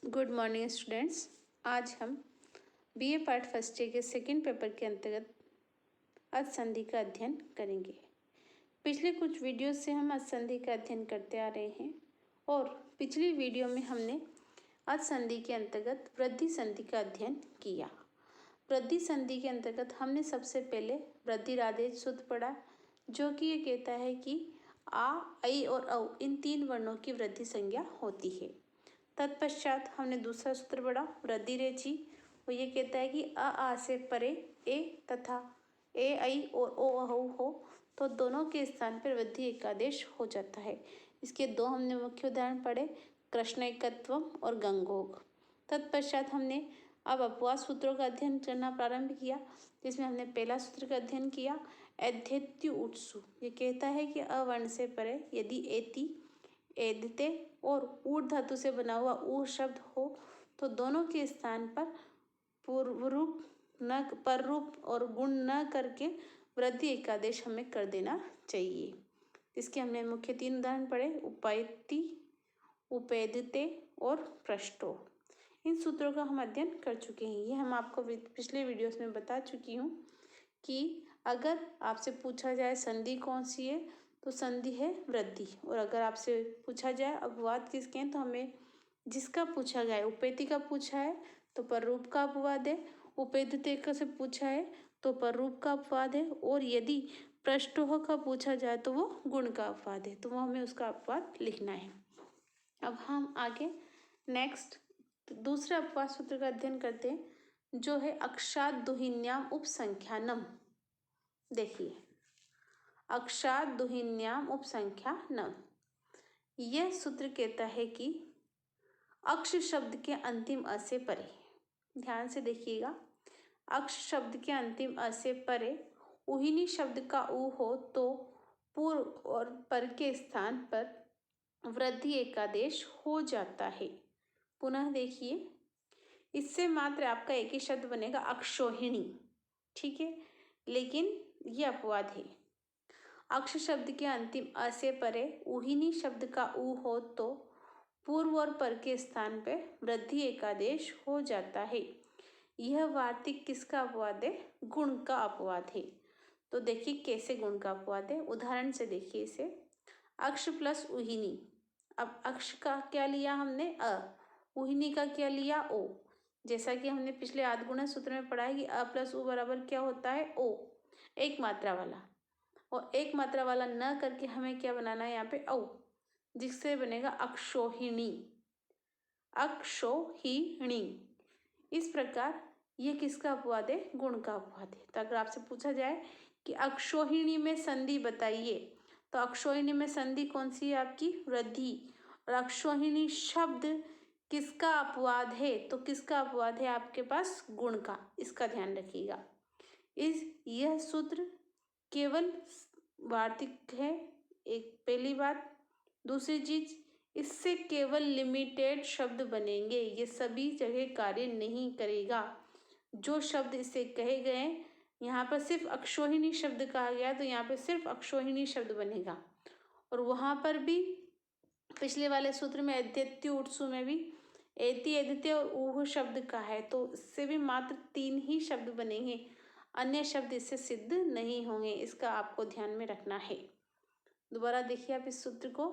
Good morning students. आज हम BA part first year के सेकंड पेपर के अंतर्गत अधसंधि का अध्ययन करेंगे। पिछले कुछ वीडियो से हम अधसंधि का अध्ययन करते आ रहे हैं और पिछली वीडियो में हमने अधसंधि के अंतर्गत वृद्धि संधि का अध्ययन किया। वृद्धि संधि के अंतर्गत हमने सबसे पहले वृद्धिरादेश सूत्र पढ़ा, जो कि ये कहता है कि आ, ऐ और औ इन तीन वर्णों की वृद्धि संज्ञा होती है। तत्पश्चात हमने दूसरा सूत्र पढ़ा वृद्धि रेचि। वो ये कहता है कि आ से परे ए तथा ए ऐ और ओ अहू हो तो दोनों के स्थान पर वृद्धि एकादेश हो जाता है। इसके दो हमने मुख्य उदाहरण पढ़े, कृष्ण एकत्वम और गंगोग। तत्पश्चात हमने अब अपवाद सूत्रों का अध्ययन करना प्रारंभ किया, जिसमें हमने पहला सूत्र का अध्ययन किया एध्येत्यु उत्सु। ये कहता है कि अवर्ण से परे यदि एति एदिते और ऊढ़ धातु से बना हुआ ऊ शब्द हो तो दोनों के स्थान पर पूर्व रूप न पर रूप और गुण न करके वृद्धि एकादेश हमें कर देना चाहिए। इसके हमने मुख्य तीन उदाहरण पढ़े, उपैति, उपेदिते और पृष्ठो। इन सूत्रों का हम अध्ययन कर चुके हैं। ये हम आपको पिछले वीडियोस में बता चुकी हूँ कि अगर आपसे पूछा जाए संधि कौन सी है तो संधि है वृद्धि, और अगर आपसे पूछा जाए अपवाद किसके हैं तो हमें जिसका पूछा गया है उपेति का पूछा है तो पररूप का अपवाद है, उपेदिते का से पूछा है तो पररूप का अपवाद है, और यदि पृष्ठोह का पूछा जाए तो वो गुण का अपवाद है, तो वो हमें उसका अपवाद लिखना है। अब हम आगे नेक्स्ट दूसरे अपवाद सूत्र का अध्ययन करते हैं, जो है अक्षात दुहिन्याम उपसंख्यानम। देखिए अक्षात दुहिन्याम उपसंख्यानम, यह सूत्र कहता है कि अक्ष शब्द के अंतिम अ से परे, ध्यान से देखिएगा, अक्ष शब्द के अंतिम अ से परे उहिनी शब्द का ऊ हो तो पूर्व और पर के स्थान पर वृद्धि एकादेश हो जाता है। पुनः देखिए, इससे मात्र आपका एक ही शब्द बनेगा अक्षोहिणी, ठीक है, लेकिन ये अपवाद है। अक्ष शब्द के अंतिम अ से परे उहिनी शब्द का ऊ हो तो पूर्व और पर के स्थान पे वृद्धि एकादेश हो जाता है। यह वार्तिक किसका अपवाद है? गुण का अपवाद है। तो देखिए कैसे गुण का अपवाद है, उदाहरण से देखिए इसे, अक्ष प्लस उहिनी। अब अक्ष का क्या लिया हमने अ, उहिनी का क्या लिया ओ। जैसा कि हमने पिछले आधगुणा सूत्र में पढ़ा है कि अ प्लस उ बराबर क्या होता है ओ, एक मात्रा वाला, और एक मात्रा वाला न करके हमें क्या बनाना है यहाँ पे औ, जिससे बनेगा अक्षोहिणी, अक्षोहिणी। इस प्रकार ये किसका अपवाद है? गुण का अपवाद है। तो अगर आपसे पूछा जाए कि अक्षोहिणी में संधि बताइए तो अक्षोहिणी में संधि कौन सी है आपकी? वृद्धि। और अक्षोहिणी शब्द किसका अपवाद है? तो किसका अपवाद है आपके पास? गुण का। इसका ध्यान रखिएगा। यह सूत्र केवल वार्तिक है, एक पहली बात। दूसरी चीज, इससे केवल लिमिटेड शब्द बनेंगे, ये सभी जगह कार्य नहीं करेगा। जो शब्द इससे कहे गए यहाँ पर सिर्फ अक्षोहिणी शब्द कहा गया तो यहाँ पे सिर्फ अक्षोहिणी शब्द बनेगा, और वहां पर भी पिछले वाले सूत्र में एध्येत्यु उत्सु में भी एति एदित्य और ऊह शब्द का है, तो इससे भी मात्र 3 ही शब्द बनेंगे, अन्य शब्द इससे सिद्ध नहीं होंगे। इसका आपको ध्यान में रखना है। दोबारा देखिए आप इस सूत्र को,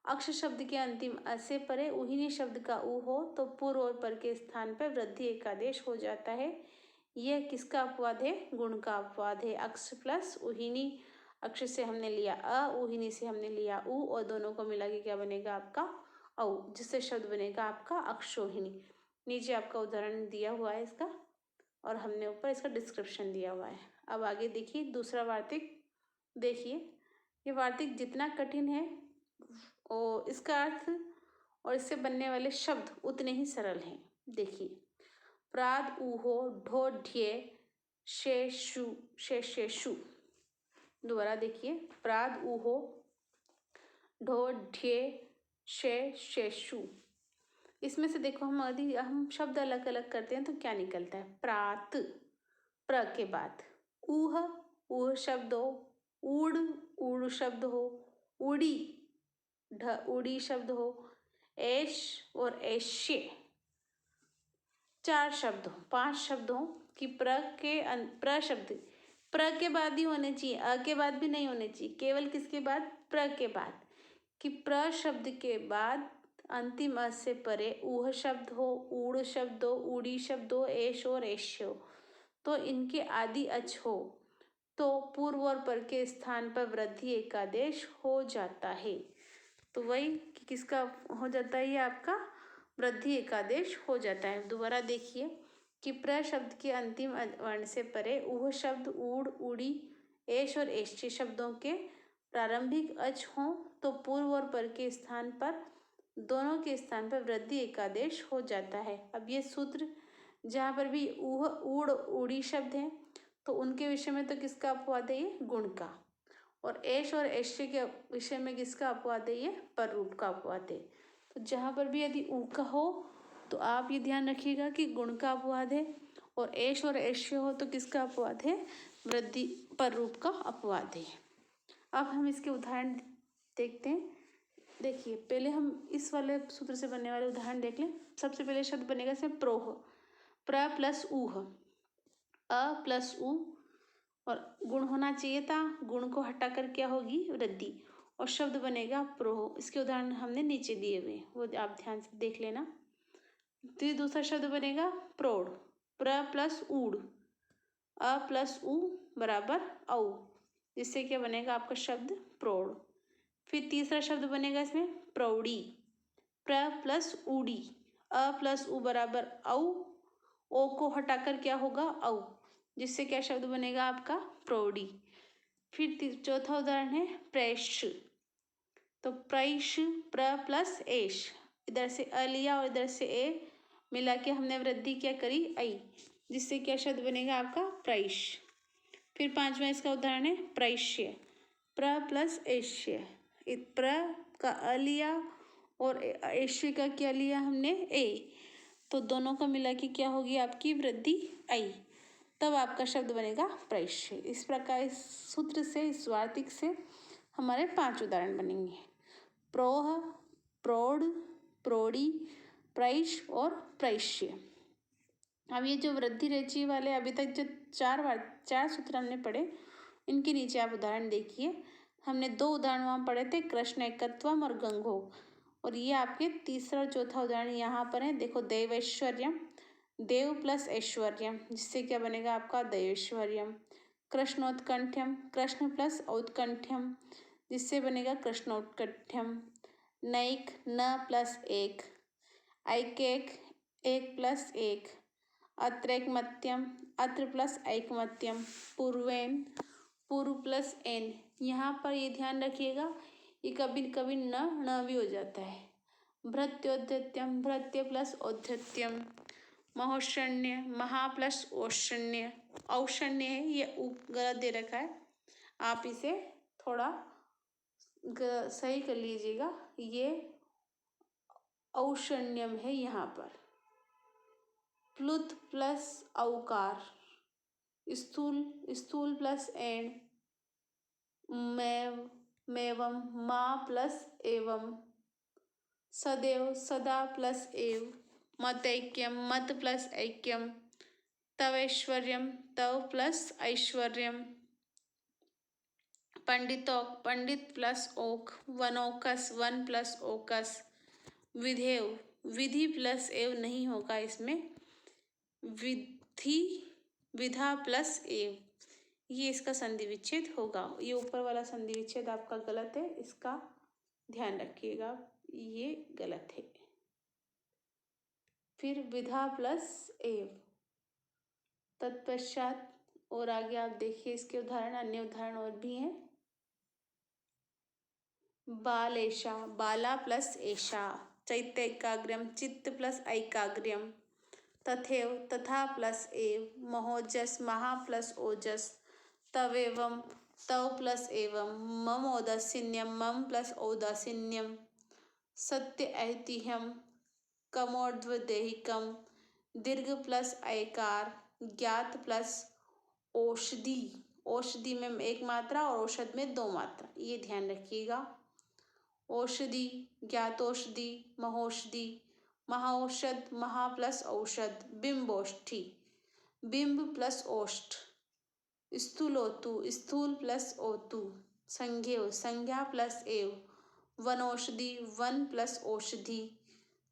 अक्ष शब्द के अंतिम अ से परे उहिनी शब्द का ऊ हो तो पूर्व और पर के स्थान पर वृद्धि एकादेश हो जाता है। यह किसका अपवाद है? गुण का अपवाद है। अक्ष प्लस उहिनी, अक्ष से हमने लिया अ, उहिनी से हमने लिया ऊ, और दोनों को मिला के क्या बनेगा आपका औ, जिससे शब्द बनेगा आपका अक्षोहिणी। नीचे आपका उदाहरण दिया हुआ है इसका, और हमने ऊपर इसका डिस्क्रिप्शन दिया हुआ है। अब आगे देखिए दूसरा वार्तिक। देखिए ये वार्तिक जितना कठिन है और इसका अर्थ और इससे बनने वाले शब्द उतने ही सरल हैं। देखिए प्राद ऊहो ढो ढ्ये शेषु शेषेषु। दोबारा देखिए, प्राद ऊहो ढो ढ्ये शेषेषु। इसमें से देखो हम शब्द अलग अलग करते हैं तो क्या निकलता है? प्रात, प्र के बाद ऊह, ऊह शब्द हो, ऊड़, ऊड़ शब्द हो, उड़ी, ढ उड़ी शब्द हो, ऐश और ऐश्य, 4 शब्द हो, 5 शब्द हो कि प्र शब्द प्र के बाद ही होने चाहिए, अ के बाद भी नहीं होने चाहिए, केवल किसके बाद, प्र के बाद, कि प्र शब्द के बाद अंतिम अ से परे ऊह शब्द हो, ऊड़ शब्द हो, ऊड़ी शब्द हो, एश और एश्य हो, तो इनके आदि अच हो तो पूर्व और पर के स्थान पर वृद्धि एकादेश हो जाता है। तो वही कि किसका हो जाता है, ये आपका वृद्धि एकादेश हो जाता है। दोबारा देखिए कि प्र शब्द के अंतिम वर्ण से परे ऊह शब्द, ऊड़, ऊड़ी, एश और एश्य शब्दों के प्रारंभिक अच हों तो पूर्व और पर के स्थान पर, दोनों के स्थान पर वृद्धि एकादेश हो जाता है। अब ये सूत्र जहाँ पर भी ऊह, ऊड़, ऊड़ी शब्द हैं तो उनके विषय में तो किसका अपवाद है, ये गुण का, और एश और एश्य के विषय में किसका अपवाद है, ये पर रूप का अपवाद है। तो जहाँ पर भी यदि ऊ का हो तो आप ये ध्यान रखिएगा कि गुण का अपवाद है, और एश और एश्य हो तो किसका अपवाद है, वृद्धि पर रूप का अपवाद है। अब हम इसके उदाहरण देखते हैं। देखिए पहले हम इस वाले सूत्र से बनने वाले उदाहरण देख लें। सबसे पहले शब्द बनेगा इसमें प्रोह, प्र प्लस ऊह, अ प्लस ऊ, और गुण होना चाहिए था, गुण को हटाकर क्या होगी, वृद्धि, और शब्द बनेगा प्रोह। इसके उदाहरण हमने नीचे दिए हुए, वो आप ध्यान से देख लेना। तो दूसरा शब्द बनेगा प्रौढ़, प्र प्लस ऊड़, अ प्लस ऊ बराबर औ, जिससे क्या बनेगा आपका शब्द प्रौढ़। फिर तीसरा शब्द बनेगा इसमें प्रौढ़ी, प्र प्लस ऊड़ी, अ प्लस ऊ बराबर औ, ओ को हटाकर क्या होगा, औ, जिससे क्या शब्द बनेगा आपका प्रौढ़ी। फिर चौथा उदाहरण है प्रैश, तो प्रैश प्र प्लस एश, इधर से अ लिया और इधर से ए मिला के हमने वृद्धि क्या करी, आई, जिससे क्या शब्द बनेगा आपका प्रैश। फिर पांचवा इसका उदाहरण है प्रैश्य, प्र प्लस एश्य, प्र का अ लिया और एश्य का क्या लिया हमने, ए, तो दोनों का मिला के क्या होगी आपकी वृद्धि आई, तब आपका शब्द बनेगा प्रैश्य। इस प्रकार इस सूत्र से, इस वार्तिक से हमारे 5 उदाहरण बनेंगे, प्रोह, प्रौढ़, प्रौढ़ी, प्रैश और प्रैश्य। अब ये जो वृद्धि रेचि वाले अभी तक जो 4 सूत्र हमने पढ़े, इनके नीचे आप उदाहरण देखिए। हमने 2 उदाहरण वहाँ पढ़े थे, कृष्ण एकत्वम और गंगो, और ये आपके तीसरा और चौथा उदाहरण यहाँ पर है। देखो देवैश्वर्यम, देव प्लस ऐश्वर्यम, जिससे क्या बनेगा आपका दैवैश्वर्यम। कृष्णोत्कंठ्यम, कृष्ण प्लस औत्कंठ्यम, जिससे बनेगा कृष्णोत्कंठ्यम। नैक, न प्लस एक, ऐकेक, एक प्लस एक, अत्रैकमत्यम, अत्र प्लस ऐकमत्यम, पूर्वेन, पूर्व प्लस एन। यहाँ पर ये ध्यान रखिएगा, ये कभी कभी न भी हो जाता है। भृत्योद्धत्यम, भृत्य प्लस औद्धत्यम। महोषण्य, महा प्लस औषण्य, औषण्य है, ये गलत दे रखा है, आप इसे थोड़ा सही कर लीजिएगा, ये औषण्यम है यहाँ पर। प्लुत प्लस औकार, स्थूल, स्थूल प्लस एण, मैव, मेवम, माँ प्लस एवं, सदैव, सदा प्लस एव, मतैक्यम, मत प्लस ऐक्यम, तवैश्वर्यम, तव प्लस ऐश्वर्यम, पंडितोक, पंडित प्लस ओक, वनोकस, वन प्लस ओकस, विधेव, विधि प्लस एव नहीं होगा इसमें, विधि, विधा प्लस एव, ये इसका संधि विच्छेद होगा। ये ऊपर वाला संधि विच्छेद आपका गलत है, इसका ध्यान रखिएगा, ये गलत है। फिर विधा प्लस एव, तत्पश्चात और आगे आप देखिए इसके उदाहरण, अन्य उदाहरण और भी हैं। बालेशा, बाला प्लस एशा, चैत्यैकाग्र्यम, चित्त प्लस ऐकाग्र्यम, तथैव, तथा प्लस एव, महोजस, महा प्लस ओजस, तवेवम, तव प्लस एवं, मम औदासीन्यम, मम प्लस औदासीन्यम, सत्य ऐतिह्यम, कमोर्ध्वदेहिकम, दीर्घ प्लस ऐकार, ज्ञात प्लस औषधि, औषधि में 1 मात्रा और औषध में 2 मात्रा, ये ध्यान रखिएगा। औषधि, ज्ञातौषधि, महौषधि, महाऔषध, महा प्लस औषध, बिंबोष्ठी, बिंब प्लस ओष्ठ, स्थूलोतु, स्थूल प्लस ओतु, संज्ञेय, संज्ञा प्लस एव, वनौषधि, वन प्लस औषधि,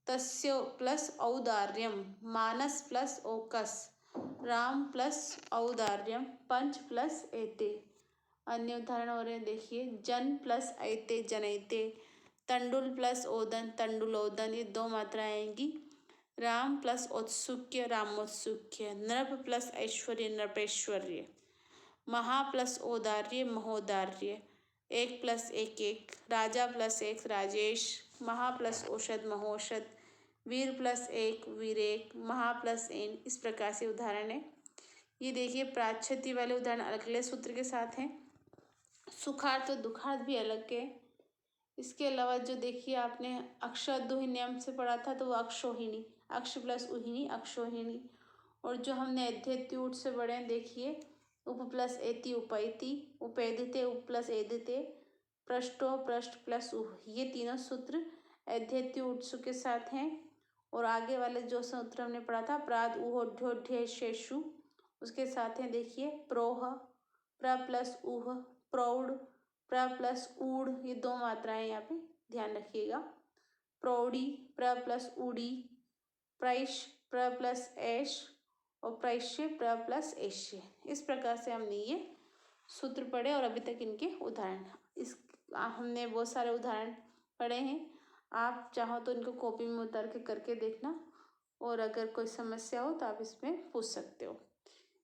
तस्य प्लस औदार्यम, मानस प्लस ओकस, राम प्लस औदार्यम, पंच प्लस एते। अन्य उदाहरण हो रहे हैं, देखिए, जन प्लस ऐते, जनैते, तंडुल प्लस ओदन, तंडुलोदन, ये दो मात्राएं आएंगी। राम प्लस औत्सुक्य, रामोत्सुक्य, नृप प्लस ऐश्वर्य, नृपेश्वर्य, महा प्लस औदार्य, महोदार्य, एक प्लस एक, राजा प्लस एक, राजेश, महा प्लस औषध, महौषध, वीर प्लस एक, वीरेक, महा प्लस एन। इस प्रकार से उदाहरण है। ये देखिए, प्राच्छति वाले उदाहरण अलग अलग सूत्र के साथ हैं। सुखार्थ और दुखार्थ भी अलग के। इसके अलावा जो देखिए आपने अक्षरद्वही नियम से पढ़ा था, तो वो अक्षोहिणी, अक्ष प्लस उहिणी, अक्षोहिणी। और जो हमने अध्येत्यूट से पढ़े हैं, देखिए, उप प्लस एति, उपैति, उपेदिते, उप प्लस एदिते, पृष्ठो, पृष्ठ प्लस उह। ये तीनों सूत्र अध्येत्यूट के साथ हैं। और आगे वाले जो सूत्र हमने पढ़ा था, प्राद उहोढ्योढ्य शेषु, उसके साथ हैं, देखिए, प्रोह, प्र प्लस उह, प्रौढ़, प्र प्लस ऊढ़, ये दो मात्राएं यहाँ पे ध्यान रखिएगा। प्रौढ़ी, प्र प्लस ऊढ़ी, प्रैश, प्र प्लस ऐश, और प्रैश्य, प्र प्लस ऐश्य। इस प्रकार से हमने ये सूत्र पढ़े और अभी तक इनके उदाहरण, इस हमने बहुत सारे उदाहरण पढ़े हैं। आप चाहो तो इनको कॉपी में उतार के करके देखना, और अगर कोई समस्या हो तो आप इसमें पूछ सकते हो।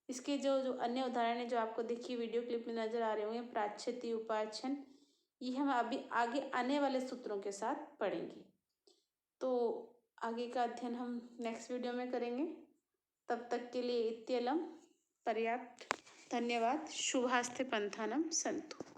इसके जो अन्य उदाहरण है जो आपको देखिए वीडियो क्लिप में नजर आ रहे होंगे, प्राच्छति, उपाच्छन, ये हम अभी आगे आने वाले सूत्रों के साथ पढ़ेंगे। तो आगे का अध्ययन हम नेक्स्ट वीडियो में करेंगे। तब तक के लिए इत्यलं पर्याप्त। धन्यवाद। शुभास्ते पंथानम सन्तु।